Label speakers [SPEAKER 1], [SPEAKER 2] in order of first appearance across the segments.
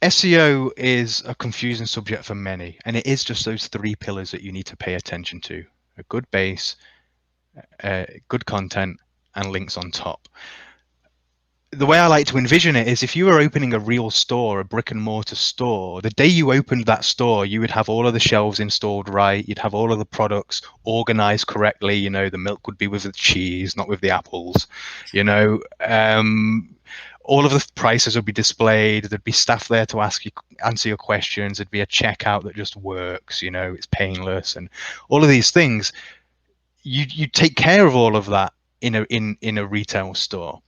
[SPEAKER 1] SEO is a confusing subject for many, and it is just those three pillars that you need to pay attention to: a good base, good content, and links on top. The way I like to envision it is, if you were opening a real store, a brick and mortar store, the day you opened that store, you would have all of the shelves installed right. You'd have all of the products organized correctly. You know, the milk would be with the cheese, not with the apples. You know, all of the prices would be displayed. There'd be staff there to answer your questions. There'd be a checkout that just works. You know, it's painless, and all of these things. You take care of all of that in a retail store.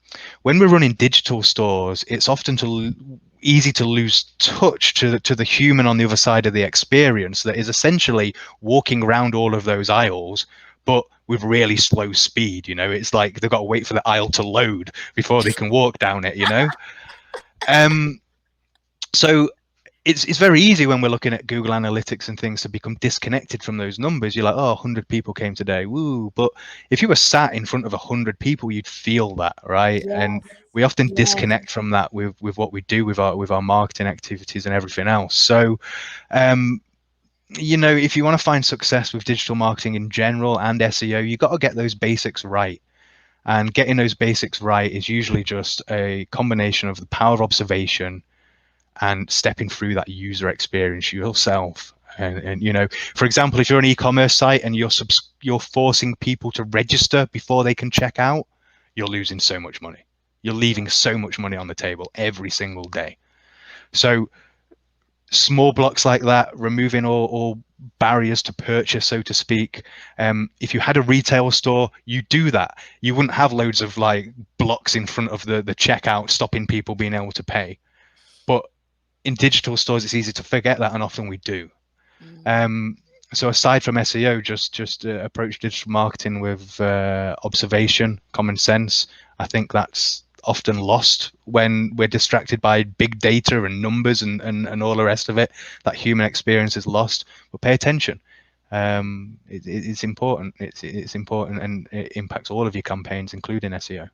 [SPEAKER 1] When we're running digital stores, it's often easy to lose touch to the human on the other side of the experience that is essentially walking around all of those aisles, but with really slow speed. You know, it's like they've got to wait for the aisle to load before they can walk down it, you know. So it's very easy when we're looking at Google Analytics and things to become disconnected from those numbers. You're like, oh, 100 people came today, woo. But if you were sat in front of 100 people, you'd feel that, right?
[SPEAKER 2] Yes.
[SPEAKER 1] And we often
[SPEAKER 2] Yes.
[SPEAKER 1] disconnect from that with what we do with our marketing activities and everything else. So, you know, if you want to find success with digital marketing in general and SEO, you've got to get those basics right. And getting those basics right is usually just a combination of the power of observation and stepping through that user experience yourself. And you know, for example, if you're an e-commerce site and you're forcing people to register before they can check out, you're losing so much money. You're leaving so much money on the table every single day. So small blocks like that, removing all barriers to purchase, so to speak. If you had a retail store, you do that. You wouldn't have loads of like blocks in front of the checkout stopping people being able to pay. But in digital stores, it's easy to forget that, and often we do. So aside from SEO, just approach digital marketing with observation, common sense. I think that's often lost when we're distracted by big data and numbers and all the rest of it. That human experience is lost. But pay attention. It's important. It's important, and it impacts all of your campaigns, including SEO.